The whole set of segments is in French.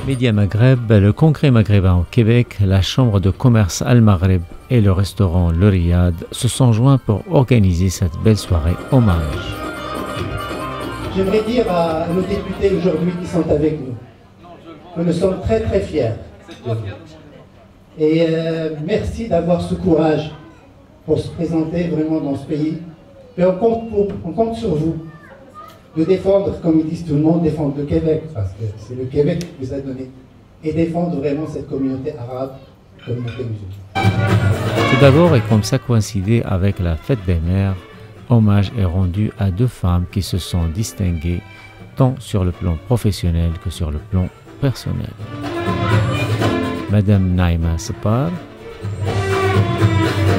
Média Maghreb, le Congrès maghrébin au Québec, la Chambre de commerce Al-Maghreb et le restaurant Le Riad se sont joints pour organiser cette belle soirée hommage. J'aimerais dire à nos députés aujourd'hui qui sont avec nous que nous sommes très très fiers de vous. Et merci d'avoir ce courage pour se présenter vraiment dans ce pays. Et on compte sur vous de défendre, comme ils disent tout le monde, défendre le Québec, parce que c'est le Québec qui vous a donné, et défendre vraiment cette communauté arabe, communauté musulmane. Tout d'abord, et comme ça coïncidait avec la fête des mères, hommage est rendu à deux femmes qui se sont distinguées tant sur le plan professionnel que sur le plan personnel. Madame Naïma Separ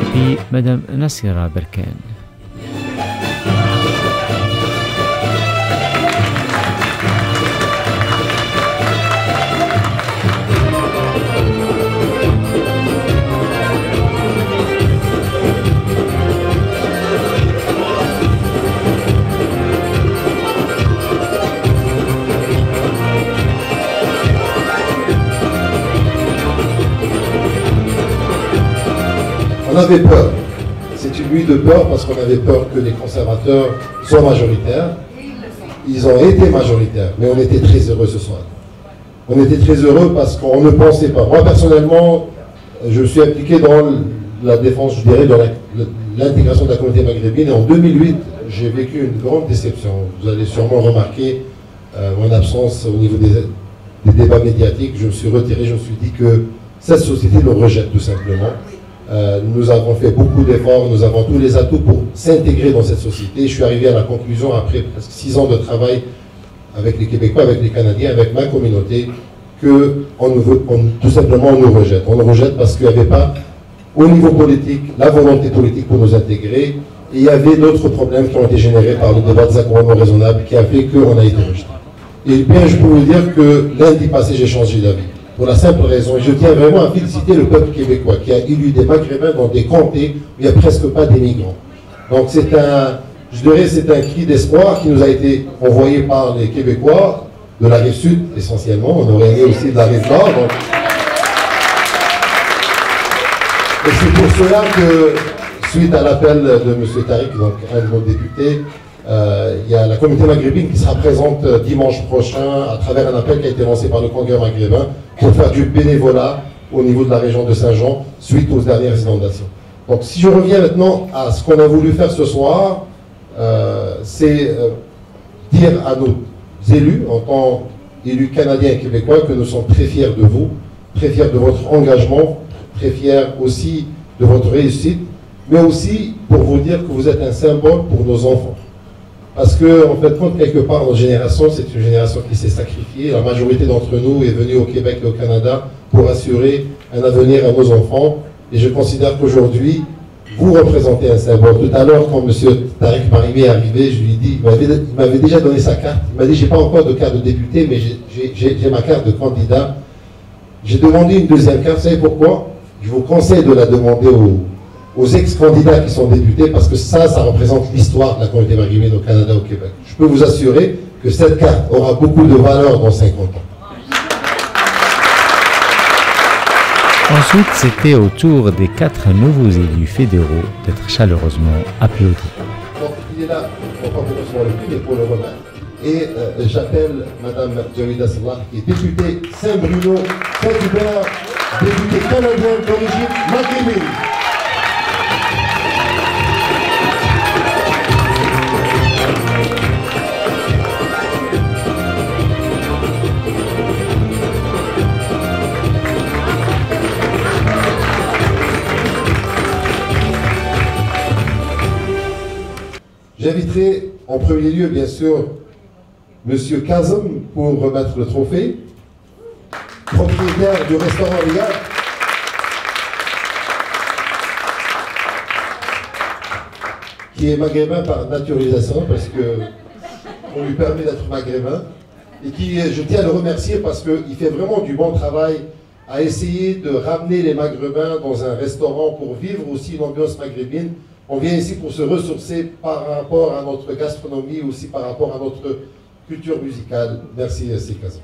et puis Madame Nassira Berken. On avait peur. C'est une nuit de peur parce qu'on avait peur que les conservateurs soient majoritaires. Ils ont été majoritaires, mais on était très heureux ce soir. On était très heureux parce qu'on ne pensait pas. Moi, personnellement, je suis impliqué dans la défense, je dirais, dans l'intégration de la communauté maghrébine. Et en 2008, j'ai vécu une grande déception. Vous allez sûrement remarquer mon absence au niveau des débats médiatiques. Je me suis retiré, je me suis dit que cette société le rejette tout simplement. Nous avons fait beaucoup d'efforts, nous avons tous les atouts pour s'intégrer dans cette société. Je suis arrivé à la conclusion, après presque 6 ans de travail avec les Québécois, avec les Canadiens, avec ma communauté, que tout simplement on nous rejette. On nous rejette parce qu'il n'y avait pas, au niveau politique, la volonté politique pour nous intégrer. Et il y avait d'autres problèmes qui ont été générés par le débat des accommodements raisonnables qui a fait qu'on a été rejeté. Et bien, je peux vous dire que lundi passé, j'ai changé d'avis. Pour la simple raison, et je tiens vraiment à féliciter le peuple québécois qui a élu des Maghrébins dans des comtés où il n'y a presque pas d'émigrants. Donc c'est un cri d'espoir qui nous a été envoyé par les Québécois de la rive sud essentiellement. On aurait aimé aussi de la rive nord. Donc... Et c'est pour cela que, suite à l'appel de M. Tariq, donc un de nos députés, il y a la communauté maghrébine qui sera présente dimanche prochain à travers un appel qui a été lancé par le Congrès maghrébin pour faire du bénévolat au niveau de la région de Saint-Jean suite aux dernières inondations. Donc si je reviens maintenant à ce qu'on a voulu faire ce soir, c'est dire à nos élus, en tant qu'élus canadiens et québécois, que nous sommes très fiers de vous, très fiers de votre engagement, très fiers aussi de votre réussite, mais aussi pour vous dire que vous êtes un symbole pour nos enfants. Parce que, en fait, compte quelque part, notre génération, c'est une génération qui s'est sacrifiée. La majorité d'entre nous est venue au Québec et au Canada pour assurer un avenir à nos enfants. Et je considère qu'aujourd'hui, vous représentez un symbole. Tout à l'heure, quand M. Tariq Marimi est arrivé, je lui ai dit, il m'avait déjà donné sa carte. Il m'a dit, j'ai pas encore de carte de député, mais j'ai ma carte de candidat. J'ai demandé une deuxième carte. Vous savez pourquoi? Je vous conseille de la demander aux ex-candidats qui sont députés, parce que ça représente l'histoire de la communauté maghrébine au Canada, au Québec. Je peux vous assurer que cette carte aura beaucoup de valeur dans 50 ans. Ensuite, c'était au tour des 4 nouveaux élus fédéraux d'être chaleureusement applaudis. Donc, il est là, non pas pour recevoir le prix, mais pour le remettre. Et j'appelle Mme Jawida Salah, qui est députée Saint-Bruno, Saint-Hubert, députée canadienne d'origine maghrébine. J'inviterai en premier lieu, bien sûr, M. Kazem pour remettre le trophée, propriétaire du restaurant Riad. Qui est maghrébin par naturalisation, parce qu'on lui permet d'être maghrébin. et qui, je tiens à le remercier parce qu'il fait vraiment du bon travail à essayer de ramener les Maghrébins dans un restaurant pour vivre aussi une ambiance maghrébine. On vient ici pour se ressourcer par rapport à notre gastronomie, aussi par rapport à notre culture musicale. Merci, Sékaza.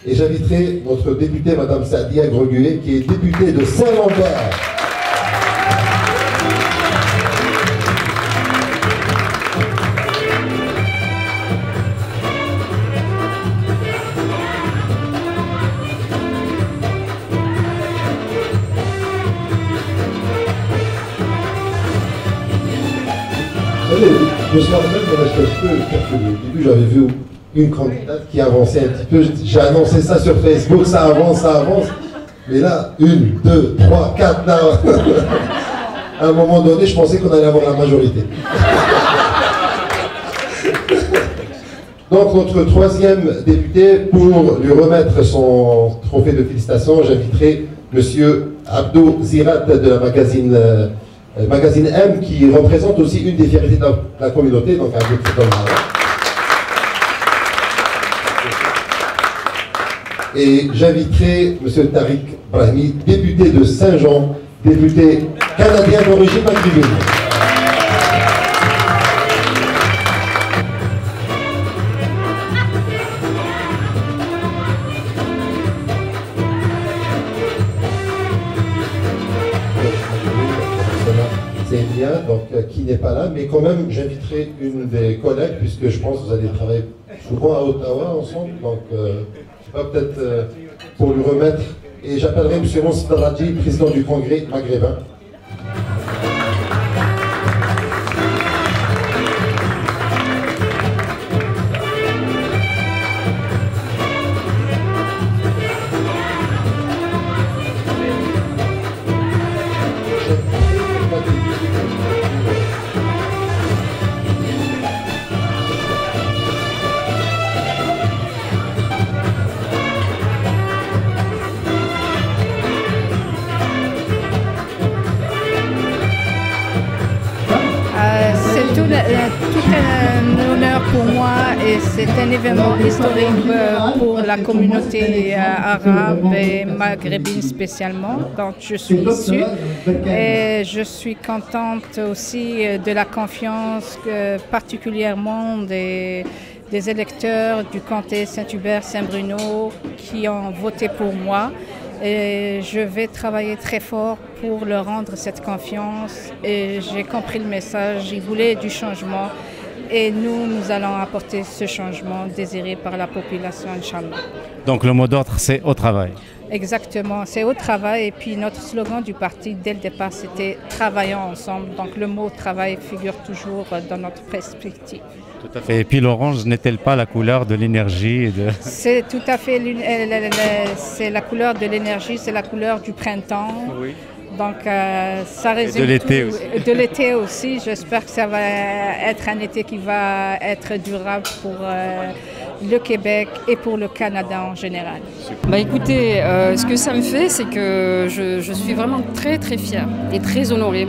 Et j'inviterai notre députée, Madame Sadia Grogué, qui est députée de Saint-Lambert. Je me suis rappelé qu'on achetait un peu, au début j'avais vu une candidate qui avançait un petit peu, j'ai annoncé ça sur Facebook, ça avance, mais là, 1, 2, 3, 4, là, à un moment donné, je pensais qu'on allait avoir la majorité. Donc notre troisième député, pour lui remettre son trophée de félicitations, j'inviterai Monsieur Abdou Zirat de la magazine M, qui représente aussi une des fiertés de la communauté, donc un petit homme. Et j'inviterai M. Tariq Brahmi, député de Saint-Jean, député canadien d'origine maghrébine. Donc, qui n'est pas là, mais quand même j'inviterai une des collègues, puisque je pense que vous allez travailler souvent à Ottawa ensemble, donc je sais pas, peut-être pour lui remettre, et j'appellerai M. Monsif Radji, président du Congrès maghrébin. Tout un honneur pour moi et c'est un événement historique pour la communauté arabe et maghrébine spécialement, dont je suis issue. Et je suis contente aussi de la confiance particulièrement des électeurs du comté Saint-Hubert-Saint-Bruno qui ont voté pour moi. Et je vais travailler très fort pour leur rendre cette confiance. Et j'ai compris le message, ils voulaient du changement. Et nous allons apporter ce changement désiré par la population, Inch'Allah. Donc le mot d'ordre, c'est au travail. Exactement, c'est au travail. Et puis notre slogan du parti, dès le départ, c'était « Travaillons ensemble ». Donc le mot « travail » figure toujours dans notre perspective. Tout à fait. Et puis l'orange n'est-elle pas la couleur de l'énergie C'est tout à fait, c'est la couleur de l'énergie, c'est la couleur du printemps. Oui. Donc ça résume de l'été aussi. De l'été aussi. J'espère que ça va être un été qui va être durable pour le Québec et pour le Canada en général. Bah écoutez, ce que ça me fait, c'est que je suis vraiment très très fière et très honorée.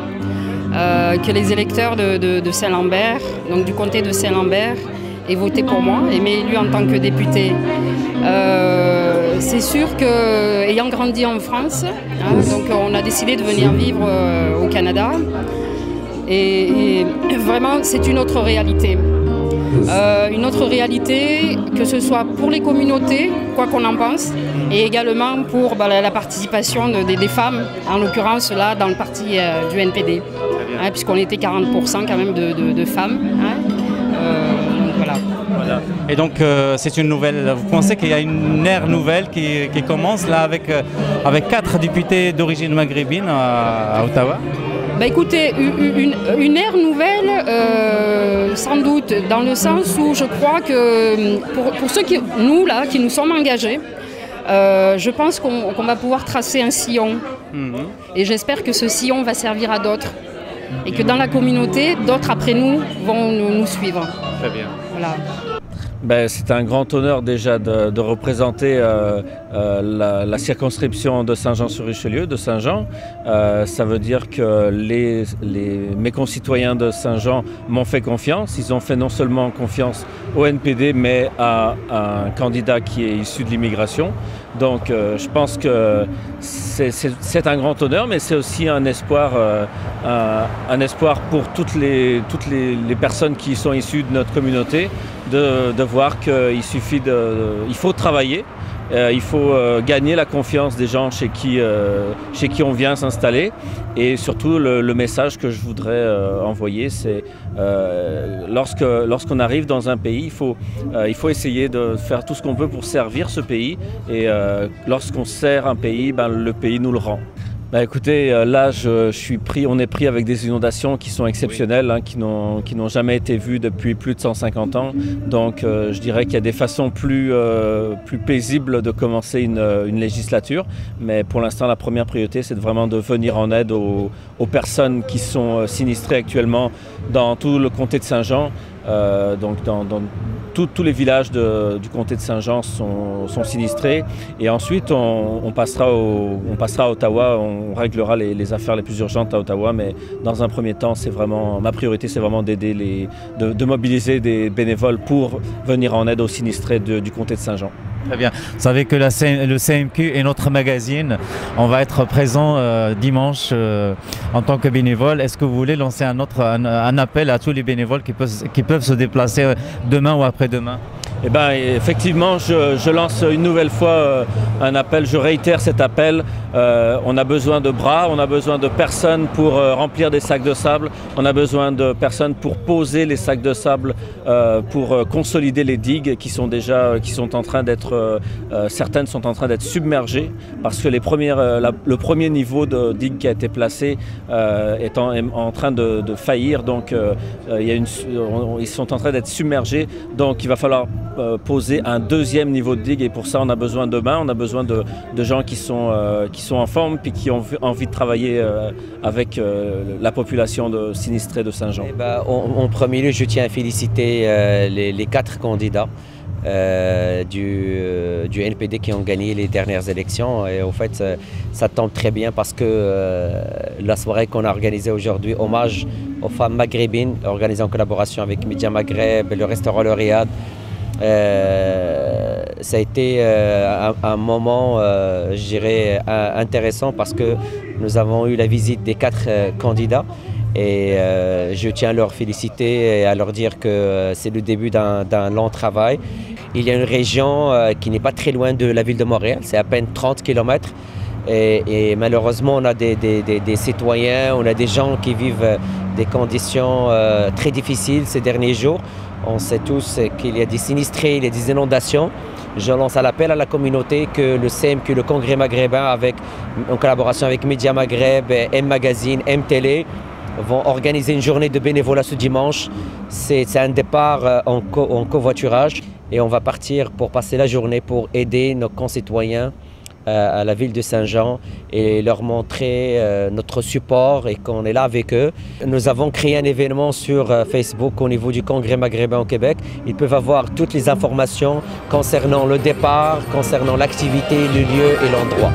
Que les électeurs de Saint-Lambert, donc du comté de Saint-Lambert, aient voté pour moi et m'aient élu en tant que député. C'est sûr qu'ayant grandi en France, donc on a décidé de venir vivre au Canada et vraiment c'est une autre réalité. Une autre réalité, que ce soit pour les communautés, quoi qu'on en pense, et également pour la participation des femmes, en l'occurrence là dans le parti du NPD, puisqu'on était 40% quand même de femmes. Donc voilà. Et donc c'est une nouvelle, vous pensez qu'il y a une ère nouvelle qui commence là avec 4 députés d'origine maghrébine à Ottawa? Bah écoutez, une ère nouvelle, sans doute, dans le sens où je crois que pour ceux qui nous sommes engagés, je pense qu'on va pouvoir tracer un sillon. Et j'espère que ce sillon va servir à d'autres. Et que dans la communauté, d'autres après nous vont nous suivre. Très bien. Voilà. C'est un grand honneur déjà de représenter la circonscription de Saint-Jean-sur-Richelieu, de Saint-Jean. Ça veut dire que mes concitoyens de Saint-Jean m'ont fait confiance. Ils ont fait non seulement confiance au NPD, mais à un candidat qui est issu de l'immigration. Donc je pense que c'est un grand honneur, mais c'est aussi un espoir pour toutes les personnes qui sont issues de notre communauté, de voir qu'il faut travailler, il faut gagner la confiance des gens chez qui on vient s'installer. Et surtout le message que je voudrais envoyer, c'est lorsqu'on arrive dans un pays, il faut essayer de faire tout ce qu'on peut pour servir ce pays. Et lorsqu'on sert un pays, le pays nous le rend. Écoutez, là on est pris avec des inondations qui sont exceptionnelles, qui n'ont jamais été vues depuis plus de 150 ans. Donc je dirais qu'il y a des façons plus paisibles de commencer une législature. Mais pour l'instant, la première priorité, c'est vraiment de venir en aide aux personnes qui sont sinistrées actuellement dans tout le comté de Saint-Jean. Donc dans tous les villages du comté de Saint-Jean sont sinistrés. Et ensuite, on passera à Ottawa, on réglera les affaires les plus urgentes à Ottawa. Mais dans un premier temps, ma priorité, c'est vraiment d'aider de mobiliser des bénévoles pour venir en aide aux sinistrés du comté de Saint-Jean. Très bien. Vous savez que le CMQ est notre magazine. On va être présent dimanche en tant que bénévole. Est-ce que vous voulez lancer un appel à tous les bénévoles qui peuvent se déplacer demain ou après-demain? Effectivement, je lance une nouvelle fois un appel, je réitère cet appel. On a besoin de bras, on a besoin de personnes pour remplir des sacs de sable, on a besoin de personnes pour poser les sacs de sable, pour consolider les digues certaines sont en train d'être submergées parce que le premier niveau de digue qui a été placé est en train de faillir, donc ils sont en train d'être submergés, donc il va falloir poser un deuxième niveau de digue, et pour ça on a besoin de mains, on a besoin de gens qui sont en forme puis qui ont envie de travailler avec la population sinistrée de Saint-Jean. En premier lieu, je tiens à féliciter les 4 candidats du NPD qui ont gagné les dernières élections. Et au fait, ça tombe très bien parce que la soirée qu'on a organisée aujourd'hui, hommage aux femmes maghrébines, organisée en collaboration avec Média Maghreb, le restaurant Le Riad, ça a été un moment, je dirais, intéressant parce que nous avons eu la visite des 4 candidats. Et je tiens à leur féliciter et à leur dire que c'est le début d'un long travail. Il y a une région qui n'est pas très loin de la ville de Montréal, c'est à peine 30 km. Et malheureusement, on a des citoyens, on a des gens qui vivent des conditions très difficiles ces derniers jours. On sait tous qu'il y a des sinistrés, il y a des inondations. Je lance un appel à la communauté que le CMQ, le Congrès maghrébin, en collaboration avec Média Maghreb, M Magazine, M Télé, vont organiser une journée de bénévolat ce dimanche. C'est un départ en covoiturage et on va partir pour passer la journée pour aider nos concitoyens à la ville de Saint-Jean et leur montrer notre support et qu'on est là avec eux. Nous avons créé un événement sur Facebook au niveau du Congrès maghrébin au Québec. Ils peuvent avoir toutes les informations concernant le départ, concernant l'activité, le lieu et l'endroit.